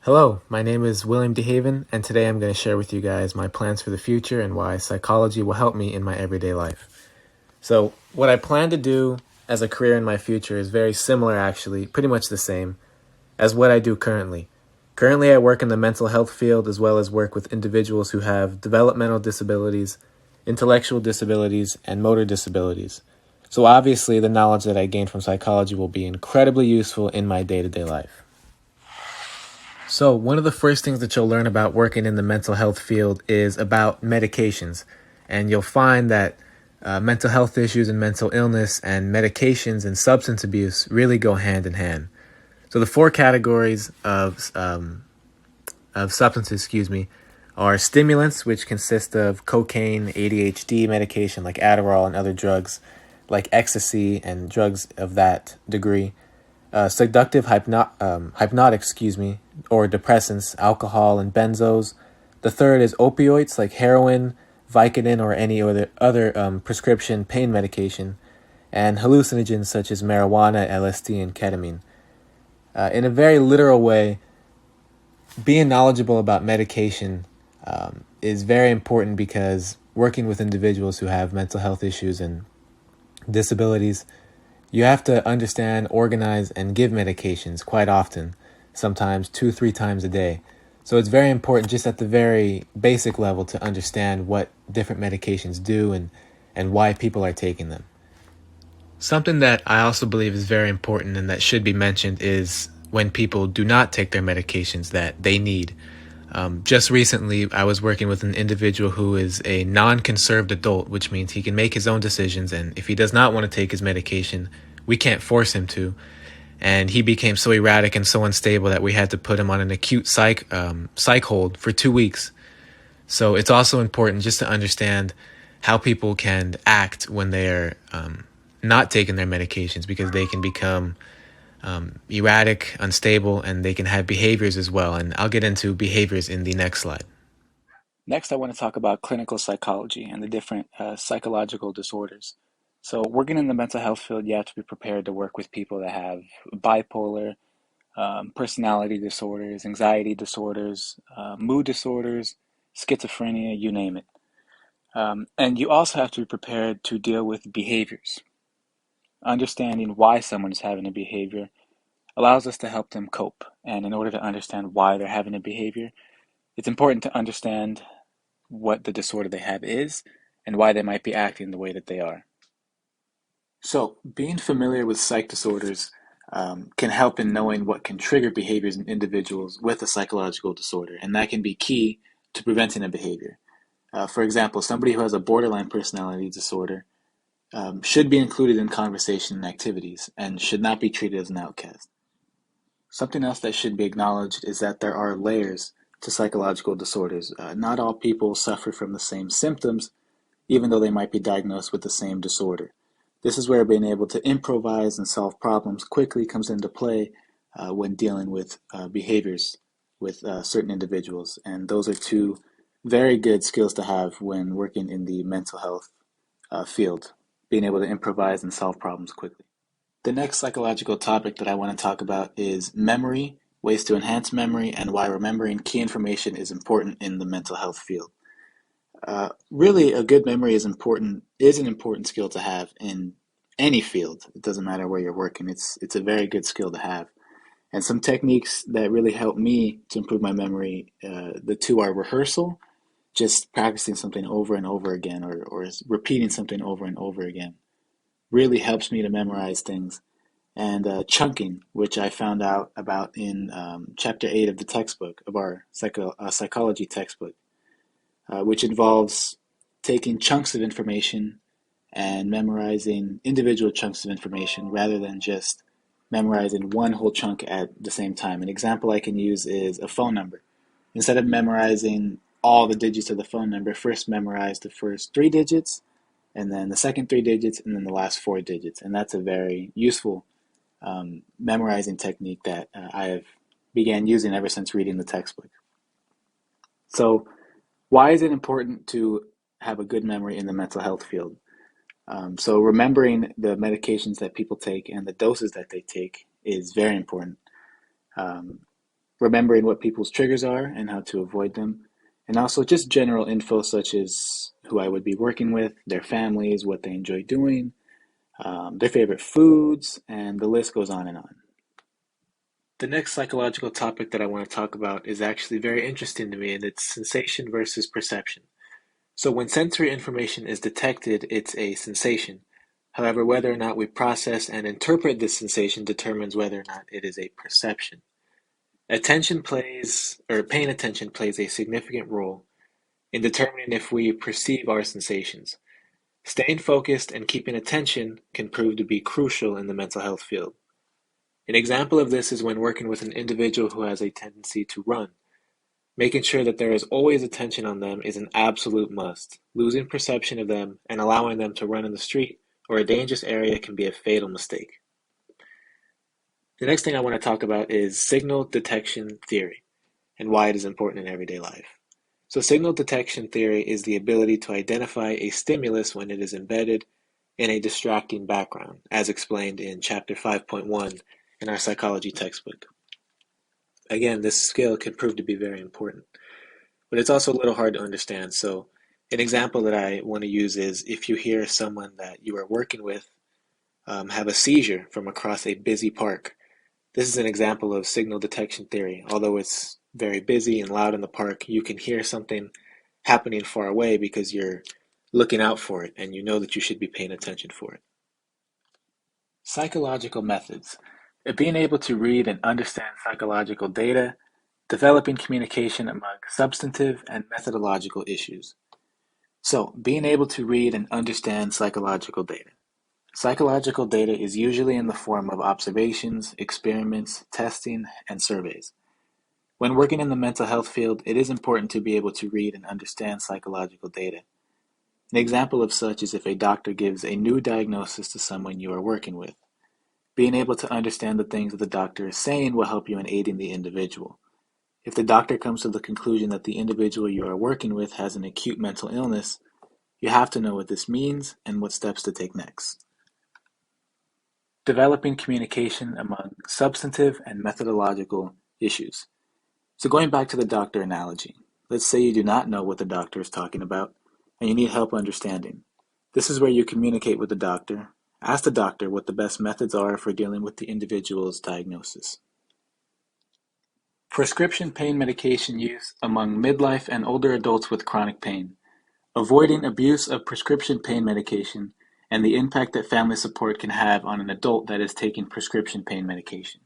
Hello, my name is William DeHaven, and today I'm going to share with you guys my plans for the future and why psychology will help me in my everyday life. So, what I plan to do as a career in my future is very similar, actually, pretty much the same as what I do currently. Currently, I work in the mental health field as well as work with individuals who have developmental disabilities, intellectual disabilities, and motor disabilities. So, obviously, the knowledge that I gain from psychology will be incredibly useful in my day to day life. So, one of the first things that you'll learn about working in the mental health field is about medications. And you'll find that mental health issues and mental illness and medications and substance abuse really go hand in hand. So, the four categories of substances, are stimulants, which consist of cocaine, ADHD medication like Adderall and other drugs like ecstasy and drugs of that degree. Seductive hypnotics, or depressants, alcohol and benzos. The third is opioids like heroin, Vicodin, or any other prescription pain medication, and hallucinogens such as marijuana, LSD, and ketamine. In a very literal way, being knowledgeable about medication is very important because working with individuals who have mental health issues and disabilities, you have to understand, organize, and give medications quite often, sometimes 2, 3 times a day. So it's very important just at the very basic level to understand what different medications do and why people are taking them. Something that I also believe is very important and that should be mentioned is when people do not take their medications that they need. Just recently, I was working with an individual who is a non-conserved adult, which means he can make his own decisions, and if he does not want to take his medication, we can't force him to. And he became so erratic and so unstable that we had to put him on an acute psych hold for 2 weeks. So it's also important just to understand how people can act when they're not taking their medications, because they can become erratic, unstable, and they can have behaviors as well. And I'll get into behaviors in the next slide. Next, I want to talk about clinical psychology and the different psychological disorders. So, working in the mental health field, you have to be prepared to work with people that have bipolar, personality disorders, anxiety disorders, mood disorders, schizophrenia, you name it. And you also have to be prepared to deal with behaviors. Understanding why someone is having a behavior allows us to help them cope. And in order to understand why they're having a behavior, it's important to understand what the disorder they have is and why they might be acting the way that they are. So, being familiar with psych disorders can help in knowing what can trigger behaviors in individuals with a psychological disorder, and that can be key to preventing a behavior. For example, somebody who has a borderline personality disorder should be included in conversation and activities and should not be treated as an outcast. Something else that should be acknowledged is that there are layers to psychological disorders. Not all people suffer from the same symptoms, even though they might be diagnosed with the same disorder. This is where being able to improvise and solve problems quickly comes into play when dealing with behaviors with certain individuals. And those are two very good skills to have when working in the mental health field, being able to improvise and solve problems quickly. The next psychological topic that I want to talk about is memory, ways to enhance memory, and why remembering key information is important in the mental health field. Really, a good memory is an important skill to have in any field. It doesn't matter where you're working. It's a very good skill to have. And some techniques that really help me to improve my memory, the two are rehearsal, just practicing something over and over again, or repeating something over and over again. Really helps me to memorize things. And chunking, which I found out about in chapter 8 of the textbook, of our psychology textbook, which involves taking chunks of information and memorizing individual chunks of information rather than just memorizing one whole chunk at the same time. An example I can use is a phone number. Instead of memorizing all the digits of the phone number, first memorize the first 3 digits, and then the second 3 digits, and then the last 4 digits. And that's a very useful memorizing technique that I have began using ever since reading the textbook. So, why is it important to have a good memory in the mental health field? So remembering the medications that people take and the doses that they take is very important. Um, remembering what people's triggers are and how to avoid them, and also just general info such as who I would be working with, their families, what they enjoy doing, their favorite foods, and the list goes on and on. The next psychological topic that I want to talk about is actually very interesting to me, and it's sensation versus perception. So when sensory information is detected, it's a sensation. However, whether or not we process and interpret this sensation determines whether or not it is a perception. Paying attention plays a significant role in determining if we perceive our sensations. Staying focused and keeping attention can prove to be crucial in the mental health field. An example of this is when working with an individual who has a tendency to run. Making sure that there is always attention on them is an absolute must. Losing perception of them and allowing them to run in the street or a dangerous area can be a fatal mistake. The next thing I want to talk about is signal detection theory and why it is important in everyday life. So signal detection theory is the ability to identify a stimulus when it is embedded in a distracting background, as explained in chapter 5.1 in our psychology textbook. Again, this skill can prove to be very important, but it's also a little hard to understand. So an example that I want to use is if you hear someone that you are working with have a seizure from across a busy park. This is an example of signal detection theory. Although it's very busy and loud in the park, you can hear something happening far away because you're looking out for it and you know that you should be paying attention for it. Psychological methods. Being able to read and understand psychological data, developing communication among substantive and methodological issues. So, being able to read and understand psychological data. Psychological data is usually in the form of observations, experiments, testing, and surveys. When working in the mental health field, it is important to be able to read and understand psychological data. An example of such is if a doctor gives a new diagnosis to someone you are working with. Being able to understand the things that the doctor is saying will help you in aiding the individual. If the doctor comes to the conclusion that the individual you are working with has an acute mental illness, you have to know what this means and what steps to take next. Developing communication among substantive and methodological issues. So going back to the doctor analogy, let's say you do not know what the doctor is talking about and you need help understanding. This is where you communicate with the doctor. Ask the doctor what the best methods are for dealing with the individual's diagnosis. Prescription pain medication use among midlife and older adults with chronic pain. Avoiding abuse of prescription pain medication and the impact that family support can have on an adult that is taking prescription pain medication.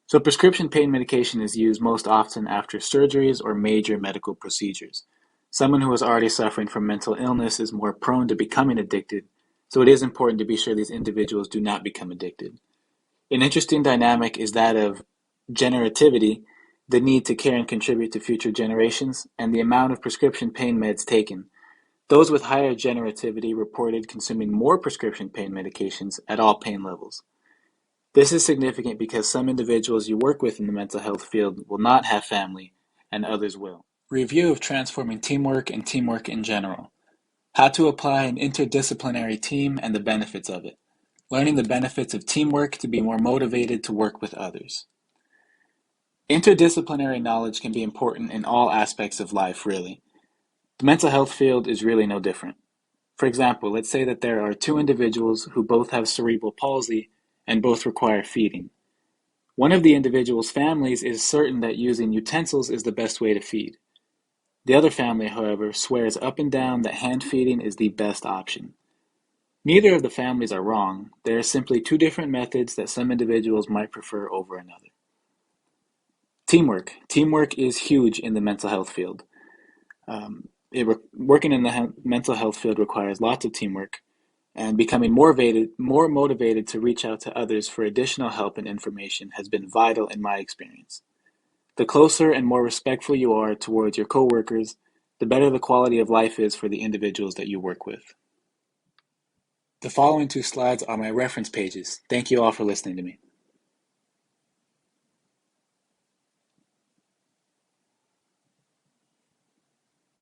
So prescription pain medication is used most often after surgeries or major medical procedures. Someone who is already suffering from mental illness is more prone to becoming addicted, so it is important to be sure these individuals do not become addicted. An interesting dynamic is that of generativity, the need to care and contribute to future generations, and the amount of prescription pain meds taken. Those with higher generativity reported consuming more prescription pain medications at all pain levels. This is significant because some individuals you work with in the mental health field will not have family, and others will. Review of transforming teamwork and teamwork in general. How to apply an interdisciplinary team and the benefits of it. Learning the benefits of teamwork to be more motivated to work with others. Interdisciplinary knowledge can be important in all aspects of life, really. The mental health field is really no different. For example, let's say that there are two individuals who both have cerebral palsy and both require feeding. One of the individual's families is certain that using utensils is the best way to feed. The other family, however, swears up and down that hand feeding is the best option. Neither of the families are wrong. There are simply two different methods that some individuals might prefer over another. Teamwork. Teamwork is huge in the mental health field. Working in the mental health field requires lots of teamwork, and becoming more motivated to reach out to others for additional help and information has been vital in my experience. The closer and more respectful you are towards your coworkers, the better the quality of life is for the individuals that you work with. The following two slides are my reference pages. Thank you all for listening to me.